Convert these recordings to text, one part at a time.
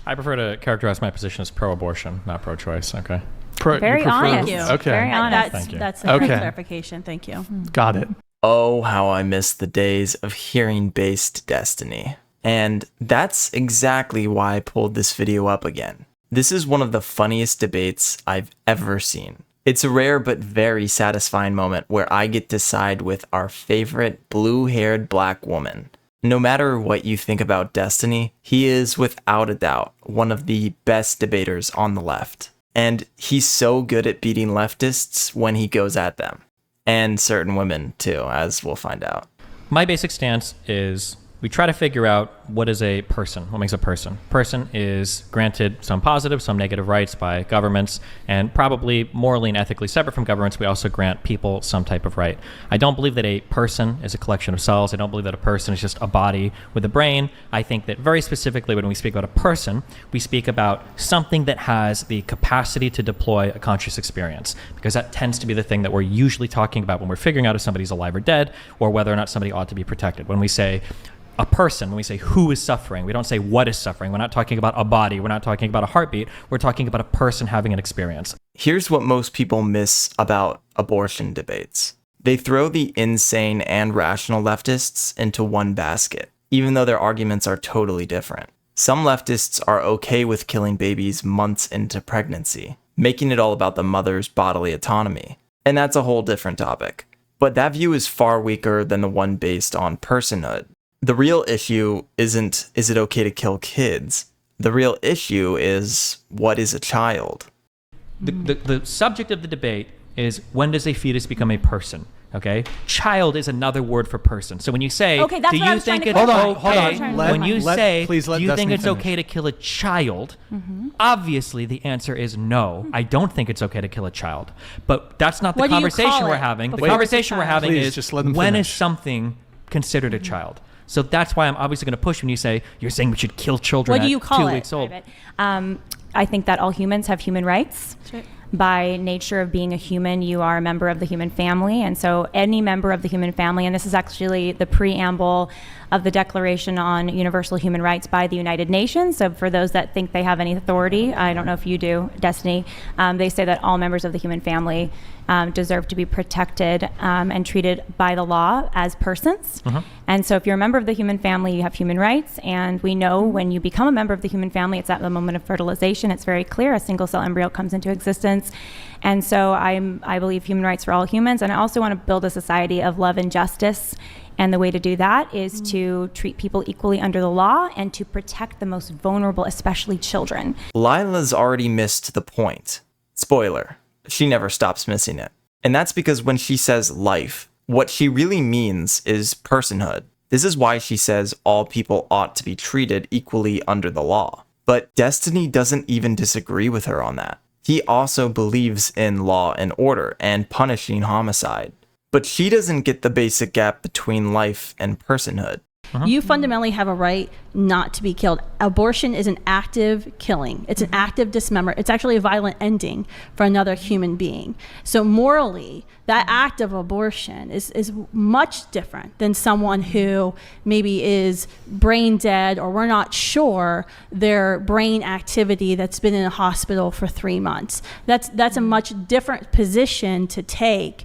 I prefer to characterize my position as pro-abortion, not pro-choice. Okay. Very honest. Thank you. Okay. Very honest. Thank you. That's a Okay. clarification. Thank you. Got it. Oh, how I miss the days of hearing-based destiny. And that's exactly why I pulled this video up again. This is one of the funniest debates I've ever seen. It's a rare but very satisfying moment where I get to side with our favorite blue-haired black woman. No matter what you think about Destiny, he is without a doubt one of the best debaters on the left. And he's so good at beating leftists when he goes at them. And certain women too, as we'll find out. My basic stance is we try to figure out what is a person, what makes a person. Person is granted some positive, some negative rights by governments, and probably morally and ethically separate from governments, we also grant people some type of right. I don't believe that a person is a collection of cells. I don't believe that a person is just a body with a brain. I think that very specifically when we speak about a person, we speak about something that has the capacity to deploy a conscious experience, because that tends to be the thing that we're usually talking about when we're figuring out if somebody's alive or dead, or whether or not somebody ought to be protected. When we say a person, when we say who is suffering, we don't say what is suffering. We're not talking about a body. We're not talking about a heartbeat. We're talking about a person having an experience. Here's what most people miss about abortion debates. They throw the insane and rational leftists into one basket, even though their arguments are totally different. Some leftists are okay with killing babies months into pregnancy, making it all about the mother's bodily autonomy. And that's a whole different topic. But that view is far weaker than the one based on personhood. The real issue isn't, is it okay to kill kids? The real issue is, what is a child? The subject of the debate is, when does a fetus become a person? Okay, child is another word for person. So when you say, Okay, that's do what I you was trying think to it's clarify. Hold on. okay? Let- When you let- say, please let do you think Destiny it's finish. okay to kill a child? Obviously, the answer is no. I don't think it's okay to kill a child. But that's not the What do you conversation call we're it having. The before it's a conversation we're child? having Please, is, just let them when is finish. something considered a child? So that's why I'm obviously going to push when you say, you're saying we should kill children What do at you call 2 it? weeks old. I think that all humans have human rights. right. By nature of being a human, you are a member of the human family. And so any member of the human family, and this is actually the preamble of the Declaration on Universal Human Rights by the United Nations. So for those that think they have any authority, I don't know if you do, Destiny, they say that all members of the human family deserve to be protected and treated by the law as persons. And so if you're a member of the human family, you have human rights. And we know when you become a member of the human family, it's at the moment of fertilization. It's very clear. A single cell embryo comes into existence. And so I believe human rights for all humans. And I also want to build a society of love and justice. And the way to do that is to treat people equally under the law and to protect the most vulnerable, especially children. Lila's already missed the point. Spoiler, she never stops missing it. And that's because when she says life, what she really means is personhood. This is why she says all people ought to be treated equally under the law. But Destiny doesn't even disagree with her on that. He also believes in law and order and punishing homicide. But she doesn't get the basic gap between life and personhood. You fundamentally have a right not to be killed. Abortion is an active killing. It's an active dismemberment. It's actually a violent ending for another human being. So morally, that act of abortion is much different than someone who maybe is brain dead, or we're not sure their brain activity that's been in a hospital for 3 months. That's a much different position to take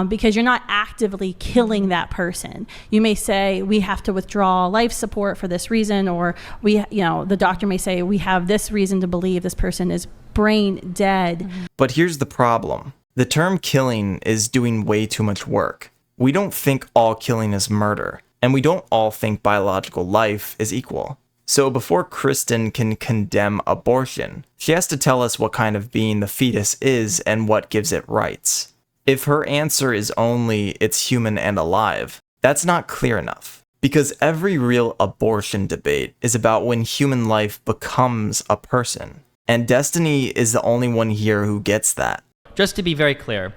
because you're not actively killing that person. You may say, we have to withdraw life support for this reason, or the doctor may say, we have this reason to believe this person is brain dead. But here's the problem. The term killing is doing way too much work. We don't think all killing is murder, and we don't all think biological life is equal. So before Kristen can condemn abortion, she has to tell us what kind of being the fetus is and what gives it rights. If her answer is only it's human and alive, that's not clear enough. Because every real abortion debate is about when human life becomes a person. And Destiny is the only one here who gets that. Just to be very clear,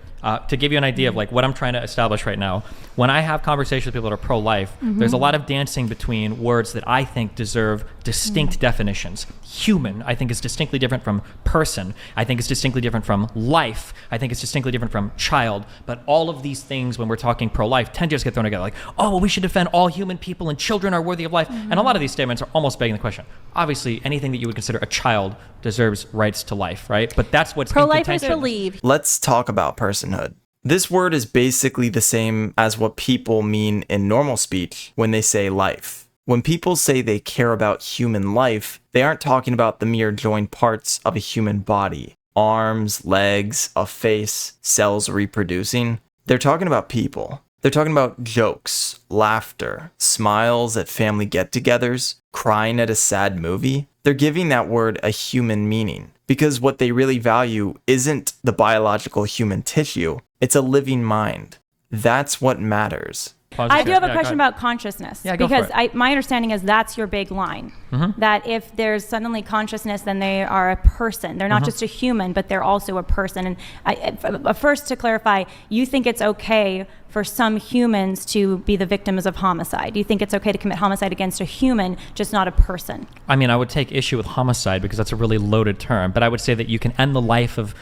to give you an idea of like what I'm trying to establish right now, when I have conversations with people that are pro-life, there's a lot of dancing between words that I think deserve distinct definitions. Human, I think, is distinctly different from person. I think it's distinctly different from life. I think it's distinctly different from child. But all of these things, when we're talking pro-life, tend to just get thrown together. Like, oh, well, we should defend all human people and children are worthy of life. And a lot of these statements are almost begging the question. Obviously, anything that you would consider a child deserves rights to life, right? But that's what's Pro-lifers believe. Let's talk about personhood. This word is basically the same as what people mean in normal speech when they say life. When people say they care about human life, they aren't talking about the mere joined parts of a human body. Arms, legs, a face, cells reproducing. They're talking about people. They're talking about jokes, laughter, smiles at family get-togethers, crying at a sad movie. They're giving that word a human meaning because what they really value isn't the biological human tissue, it's a living mind. That's what matters. I do have a question about consciousness, because my understanding is that's your big line, that if there's suddenly consciousness, then they are a person. They're not just a human, but they're also a person. And first, to clarify, you think it's okay for some humans to be the victims of homicide? You think it's okay to commit homicide against a human, just not a person? I mean, I would take issue with homicide because that's a really loaded term, but I would say that you can end the life of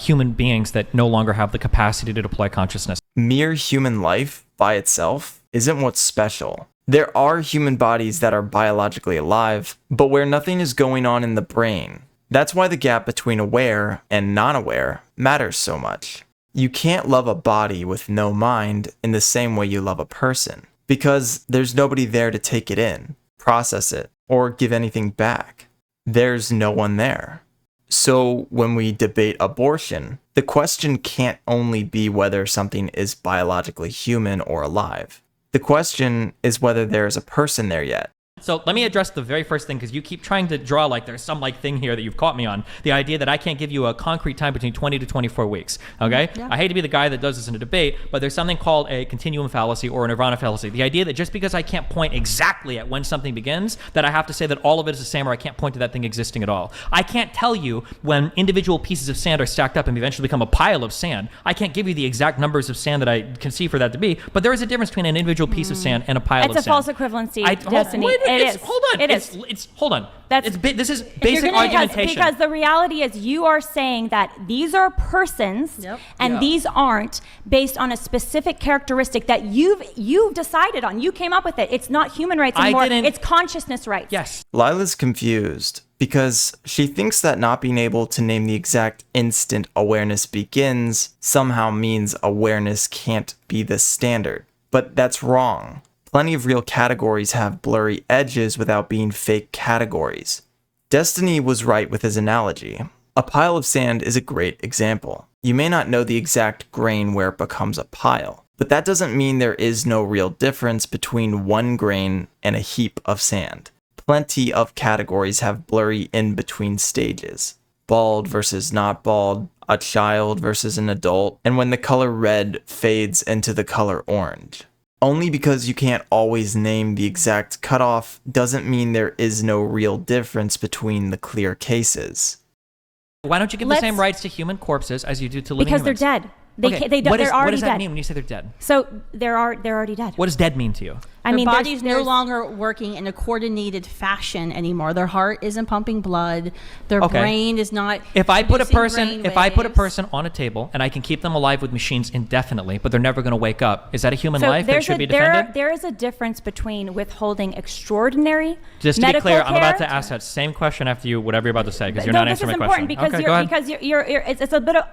human beings that no longer have the capacity to deploy consciousness. Mere human life by itself isn't what's special. There are human bodies that are biologically alive, but where nothing is going on in the brain. That's why the gap between aware and non-aware matters so much. You can't love a body with no mind in the same way you love a person, because there's nobody there to take it in, process it, or give anything back. There's no one there. So when we debate abortion, the question can't only be whether something is biologically human or alive. The question is whether there is a person there yet. So let me address the very first thing, because you keep trying to draw like there's some like thing here that you've caught me on. The idea that I can't give you a concrete time between 20 to 24 weeks. Okay? Yeah. I hate to be the guy that does this in a debate, but there's something called a continuum fallacy or a nirvana fallacy. The idea that just because I can't point exactly at when something begins, that I have to say that all of it is the same, or I can't point to that thing existing at all. I can't tell you when individual pieces of sand are stacked up and eventually become a pile of sand. I can't give you the exact numbers of sand that I can see for that to be, but there is a difference between an individual piece of sand and a pile of sand. It's a false equivalency, Destiny. Hold on. Hold on. This is basic argumentation. Because the reality is you are saying that these are persons, and these aren't based on a specific characteristic that you've decided on. You came up with it. It's not human rights anymore. It's consciousness rights. Yes. Lila's confused because she thinks that not being able to name the exact instant awareness begins somehow means awareness can't be the standard. But that's wrong. Plenty of real categories have blurry edges without being fake categories. Destiny was right with his analogy. A pile of sand is a great example. You may not know the exact grain where it becomes a pile, but that doesn't mean there is no real difference between one grain and a heap of sand. Plenty of categories have blurry in-between stages. Bald versus not bald, a child versus an adult, and when the color red fades into the color orange. Only because you can't always name the exact cutoff doesn't mean there is no real difference between the clear cases. Why don't you give the same rights to human corpses as you do to living humans? Because they're dead. They're already dead. What does that mean when you say they're dead? So they're already dead. What does dead mean to you? I mean, their body's no longer working in a coordinated fashion anymore. Their heart isn't pumping blood. Their brain is not. If I put a person on a table and I can keep them alive with machines indefinitely, but they're never going to wake up, is that a human life that should be defended? There is a difference between withholding extraordinary Just to be clear, care. I'm about to ask that same question after you, whatever you're about to say, because you're not answering my question. This is important because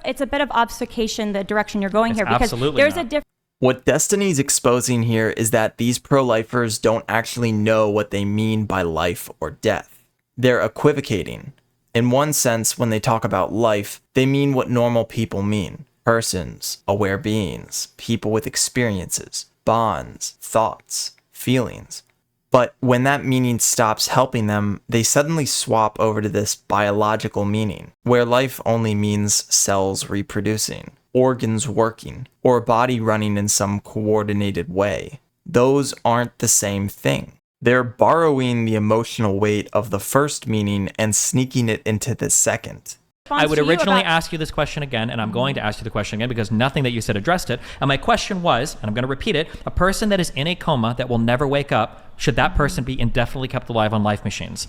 it's a bit of obfuscation the direction you're going here, because absolutely there's not. a difference. What Destiny's exposing here is that these pro-lifers don't actually know what they mean by life or death. They're equivocating. In one sense, when they talk about life, they mean what normal people mean. Persons, aware beings, people with experiences, bonds, thoughts, feelings. But when that meaning stops helping them, they suddenly swap over to this biological meaning, where life only means cells reproducing, organs working, or a body running in some coordinated way. Those aren't the same thing. They're borrowing the emotional weight of the first meaning and sneaking it into the second. I would to you originally about- ask you this question again, and I'm going to ask you the question again because nothing that you said addressed it. And my question was, and I'm going to repeat it, a person that is in a coma that will never wake up, should that person be indefinitely kept alive on life machines?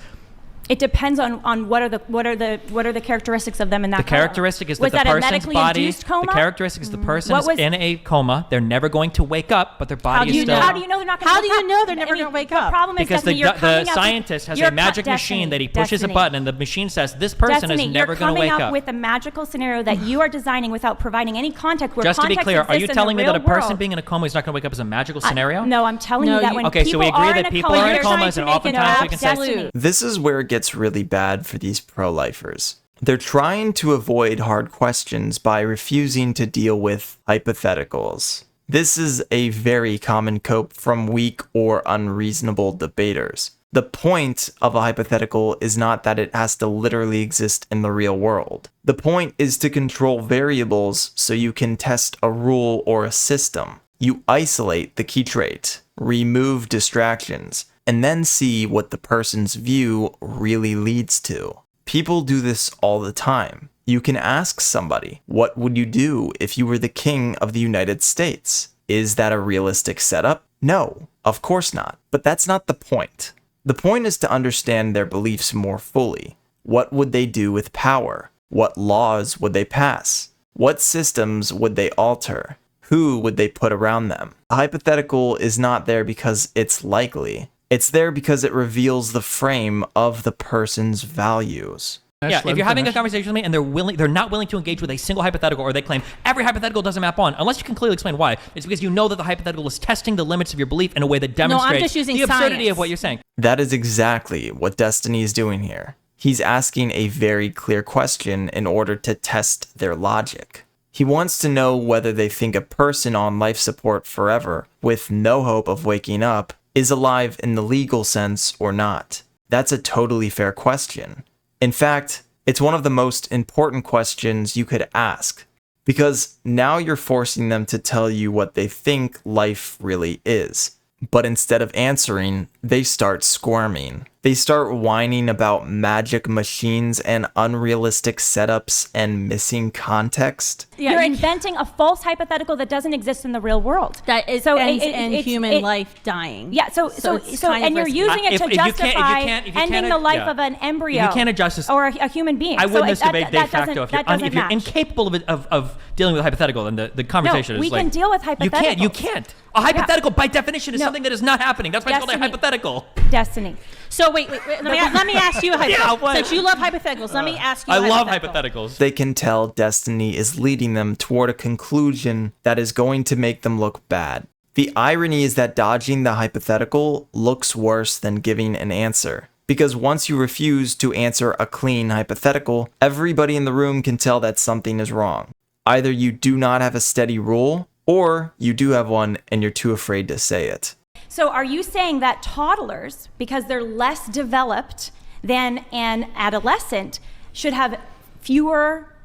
It depends on what are the characteristics of them in that The coma. characteristic is Was that the that a person's medically body. induced coma? The characteristic is the person What is was- in a coma. They're never going to wake up, but their body is still. How do you know they're not going to How wake do you up? know they're never gonna wake up? The problem is, Because Destiny, you're the coming up with- scientist has you're a magic Destiny, machine that he pushes Destiny. a button, and the machine says this person Destiny, is never going to you're wake coming up. up with a magical scenario that you are designing without providing any context. Where Just to be context clear, are you exists in telling the me that a real person world. being in a coma is not going to wake up is a magical scenario? No, I'm telling No, you that you- when Okay, so people we agree are that in a people coma, are in you're comas trying and to make an oftentimes they can say- Destiny. This is where it gets really bad for these pro-lifers. They're trying to avoid hard questions by refusing to deal with hypotheticals. This is a very common cope from weak or unreasonable debaters. The point of a hypothetical is not that it has to literally exist in the real world. The point is to control variables so you can test a rule or a system. You isolate the key trait, remove distractions, and then see what the person's view really leads to. People do this all the time. You can ask somebody, what would you do if you were the king of the United States? Is that a realistic setup? No, of course not. But that's not the point. The point is to understand their beliefs more fully. What would they do with power? What laws would they pass? What systems would they alter? Who would they put around them? A hypothetical is not there because it's likely. It's there because it reveals the frame of the person's values. Yeah, if you're having a conversation with me and they're not willing to engage with a single hypothetical, or they claim every hypothetical doesn't map on, unless you can clearly explain why, it's because you know that the hypothetical is testing the limits of your belief in a way that demonstrates just using the absurdity science. of what you're saying. That is exactly what Destiny is doing here. He's asking a very clear question in order to test their logic. He wants to know whether they think a person on life support forever, with no hope of waking up, is alive in the legal sense or not. That's a totally fair question. In fact, it's one of the most important questions you could ask, because now you're forcing them to tell you what they think life really is. But instead of answering, they start squirming. They start whining about magic machines and unrealistic setups and missing context. Yeah, You're you- inventing a false hypothetical that doesn't exist in the real world. that is So ends it- in it's- human it- life dying. Yeah, so it's kind of and you're risky. using it If to you can't- if you justify can't- if you ending can't- the life yeah. of an embryo. If you can't adjust this- or a human being. I So win this that- debate de that facto. doesn't- If you're, that doesn't if you're match. incapable of dealing with a hypothetical, then the conversation is we like... can deal with You can't. You hypotheticals. can't. A hypothetical, by definition, is No. something that is not happening. That's why it's called a Destiny. hypothetical. Destiny. So wait. Let me ask you a hypothetical. Yeah, what? Since you love hypotheticals, let me ask you. I a love hypothetical. hypotheticals. They can tell Destiny is leading them toward a conclusion that is going to make them look bad. The irony is that dodging the hypothetical looks worse than giving an answer. Because once you refuse to answer a clean hypothetical, everybody in the room can tell that something is wrong. Either you do not have a steady rule, or you do have one and you're too afraid to say it. So are you saying that toddlers, because they're less developed than an adolescent, should have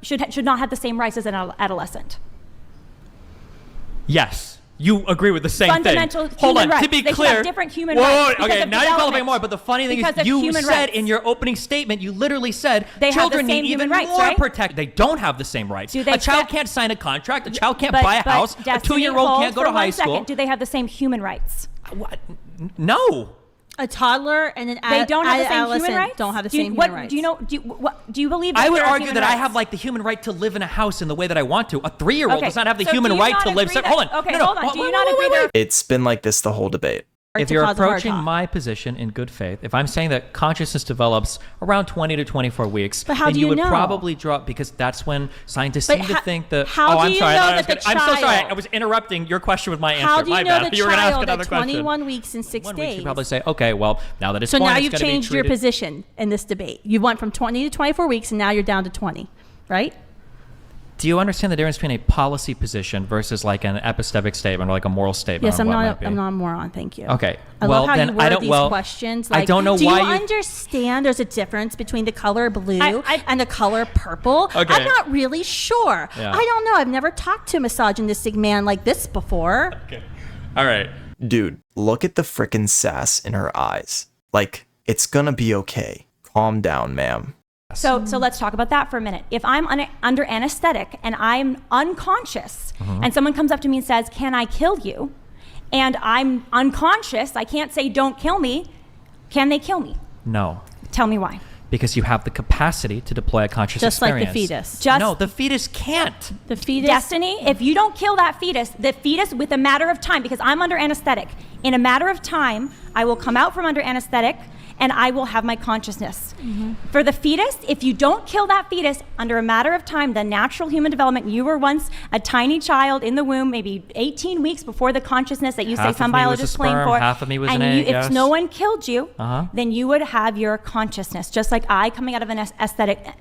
should not have the same rights as an adolescent? Yes. You agree with the same Fundamental thing. Hold human on. rights. To be They should clear. have different human whoa, rights because Okay, of now you're qualifying development. more. But the funny thing Because is, of you human said rights. in your opening statement, you literally said They have the children same need even human rights, more right? protect. They don't have the same rights. Do they A child set- can't sign a contract. A child can't But- buy a but house. A Destiny, 2-year-old hold can't go for to high 1 second. school. Do they have the same human rights? What? No. A toddler and an They don't have the same adolescent human rights. don't have the Do you- same what, human rights. Do you know? Do you believe? I would there are argue human that I rights? have like the human right to live in a house in the way that I want to. A 3-year-old Okay, does not have the so human do you right not to live. agree that- Hold on. Okay, No, hold on. wait, Do you wait, not wait, agree wait, there? wait. It's been like this the whole debate. If to you're cause a heart approaching attack. my position in good faith, if I'm saying that consciousness develops around 20 to 24 weeks, But how then do you you would know? probably draw, because that's when scientists But seem to think that. how oh, do I'm you sorry. know I thought I was that the gonna- I'm so sorry. child- I was interrupting your question with my answer. How do you my know bad. the You were gonna ask child another at question. 21 weeks and 6 1 week, days? you probably say, okay, well, now that it's So born, now it's you've gotta be changed your treated- position in this debate. You went from 20 to 24 weeks, and now you're down to 20, right? Do you understand the difference between a policy position versus like an epistemic statement or like a moral statement? Yes, on I'm what not. might be? I'm not a moron. Thank you. Okay. I well, love how then you word I don't. these Well, questions. I Like, don't know do why you you. understand there's a difference between the color blue I- and the color purple? Okay. I'm not really sure. Yeah. I don't know. I've never talked to a misogynistic man like this before. Okay. All right. Dude, look at the frickin' sass in her eyes. Like, it's gonna be okay. Calm down, ma'am. So let's talk about that for a minute. If I'm under anesthetic and I'm unconscious, and someone comes up to me and says, "Can I kill you?" and I'm unconscious, I can't say, "Don't kill me." Can they kill me? No. Tell me why. Because you have the capacity to deploy a conscious Just experience. like the fetus. No, the fetus can't. The fetus. Destiny, if you don't kill that fetus, the fetus with a matter of time, because I'm under anesthetic, in a matter of time, I will come out from under anesthetic and I will have my consciousness. For the fetus, if you don't kill that fetus under a matter of time, the natural human development, you were once a tiny child in the womb, maybe 18 weeks before the consciousness that you say some biologists claim for. Half of me was an and egg, if no one killed you, Uh-huh. then you would have your consciousness, just like I, coming out of an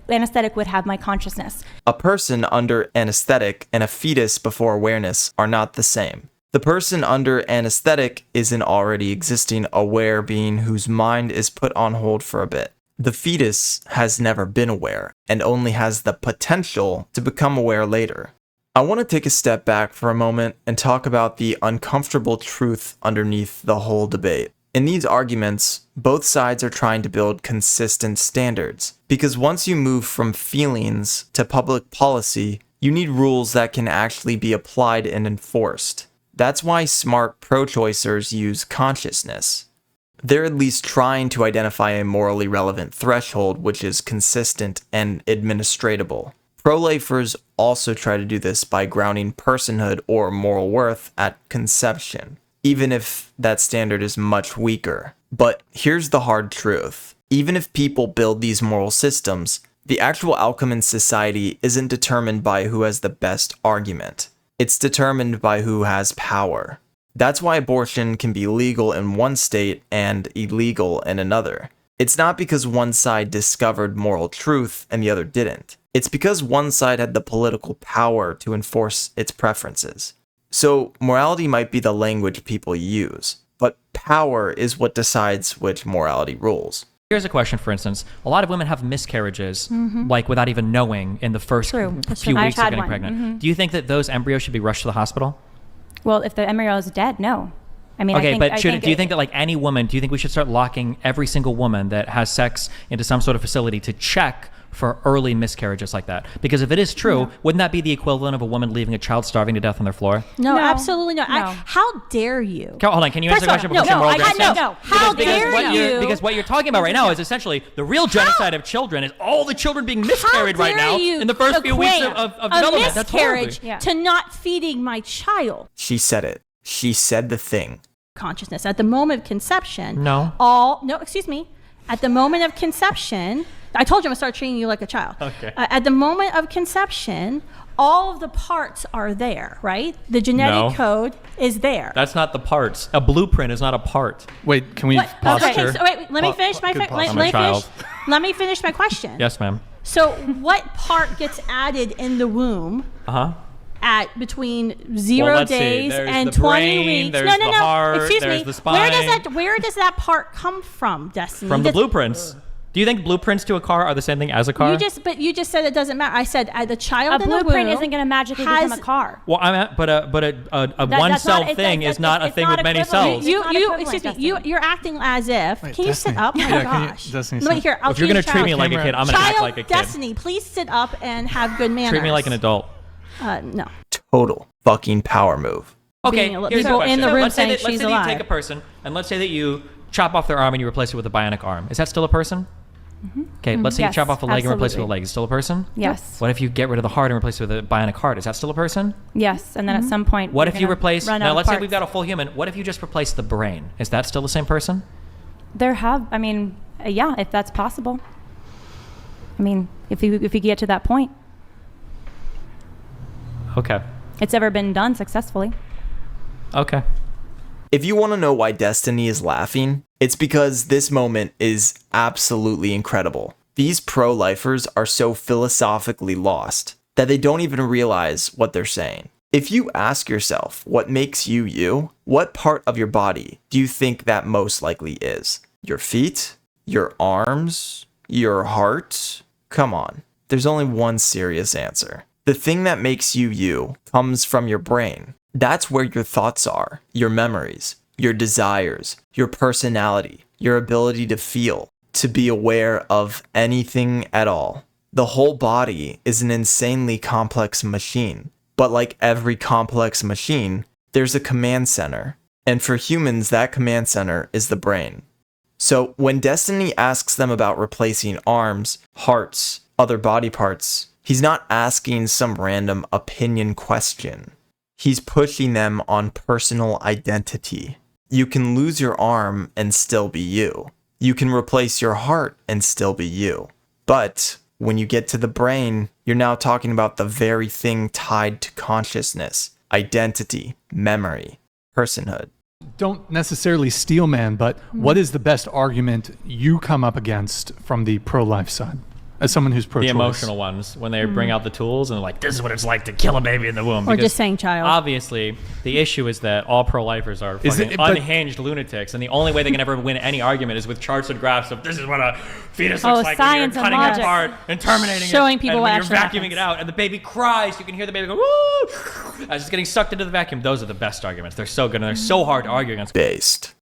anesthetic, would have my consciousness. A person under anesthetic and a fetus before awareness are not the same. The person under anesthetic is an already existing aware being whose mind is put on hold for a bit. The fetus has never been aware and only has the potential to become aware later. I want to take a step back for a moment and talk about the uncomfortable truth underneath the whole debate. In these arguments, both sides are trying to build consistent standards, because once you move from feelings to public policy, you need rules that can actually be applied and enforced. That's why smart pro-choicers use consciousness. They're at least trying to identify a morally relevant threshold which is consistent and administratable. Pro-lifers also try to do this by grounding personhood or moral worth at conception, even if that standard is much weaker. But here's the hard truth. Even if people build these moral systems, the actual outcome in society isn't determined by who has the best argument. It's determined by who has power. That's why abortion can be legal in one state and illegal in another. It's not because one side discovered moral truth and the other didn't. It's because one side had the political power to enforce its preferences. So morality might be the language people use, but power is what decides which morality rules. Here's a question, for instance. A lot of women have miscarriages, like without even knowing in the first few weeks of I've had getting one. pregnant. Do you think that those embryos should be rushed to the hospital? Well, if the embryo is dead, no. I mean, Okay, I but think do you think that like any woman, do you think we should start locking every single woman that has sex into some sort of facility to check for early miscarriages like that? Because if it is true, wouldn't that be the equivalent of a woman leaving a child starving to death on their floor? No, No. absolutely not. No. How dare you? Hold on, can you answer First the of question? all, before no, some moral no. How dare you? Because what you're talking about right now is essentially the real genocide of children is all the children being miscarried right now in the first few weeks of development. That's horrible. miscarriage to not feeding my child. She said it. She said the thing. Consciousness at the moment of conception. No. Excuse me. At the moment of conception, I told you I'm gonna start treating you like a child. Okay. At the moment of conception, all of the parts are there, right? The genetic code is there. That's not the parts. A blueprint is not a part. Wait, can we What? pause? Okay, Sure. so wait, let me finish my Good pause. I'm a child. let me finish my question. Yes, ma'am. So what part gets added in the womb Uh-huh. at between 0 let's see. days There's and the 20 brain, weeks? there's No. the heart, Excuse there's me. the spine. Where does that part come from, Destiny? From the Does- blueprints. Do you think blueprints to a car are the same thing as a car? You just said it doesn't matter. I said the child A in the blueprint womb isn't going to magically has- become a car. Well, but a one that's cell not- it's- thing it's- is not a it's thing not with many equivalent. cells. You, It's not you, equivalent, excuse me. Destiny. You're acting as if. Wait, Can you sit Destiny. up? Oh my Yeah, can you- gosh. Destiny, Let me sit. hear. I'll If you're gonna treat treat me child. like a kid, I'm gonna act Child like a kid. Destiny, please sit up and have good manners. Treat me like an adult. No. Total fucking power move. Okay, Being a- here's people the in question. the room let's say saying that, let's she's say that you alive. take a person, and let's say that you chop off their arm and you replace it with a bionic arm. Is that still a person? Okay, let's say you Yes, chop off a leg and replace it with a absolutely. leg. Is it still a person? Yes. What if you get rid of the heart and replace it with a bionic heart? Is that still a person? Yes, and then at some point, What we're if you gonna replace, run out now of let's say parts. we've got a full human. What if you just replace the brain? Is that still the same person? Yeah, if that's possible. I mean, if you get to that point, Okay. it's ever been done successfully. Okay. If you want to know why Destiny is laughing, it's because this moment is absolutely incredible. These pro-lifers are so philosophically lost that they don't even realize what they're saying. If you ask yourself what makes you you, what part of your body do you think that most likely is? Your feet? Your arms? Your heart? Come on, there's only one serious answer. The thing that makes you you comes from your brain. That's where your thoughts are, your memories, your desires, your personality, your ability to feel. to be aware of anything at all. The whole body is an insanely complex machine, but like every complex machine, there's a command center. And for humans, that command center is the brain. So when Destiny asks them about replacing arms, hearts, other body parts, he's not asking some random opinion question. He's pushing them on personal identity. You can lose your arm and still be you. You can replace your heart and still be you. But when you get to the brain, you're now talking about the very thing tied to consciousness, identity, memory, personhood. Don't necessarily steel man, but what is the best argument you come up against from the pro-life side? As someone who's pro-choice. The emotional ones, when they bring out the tools and they're like, this is what it's like to kill a baby in the womb. Or Because just saying child. Obviously, the issue is that all pro-lifers are fucking unhinged lunatics, and the only way they can ever win any argument is with charts and graphs of this is what a fetus looks like when you're science and cutting it logic. apart and terminating Showing it. people and what when you're actually vacuuming happens. it out, and the baby cries. You can hear the baby go, woo! As it's getting sucked into the vacuum. Those are the best arguments. They're so good, and they're so hard to argue against. Based.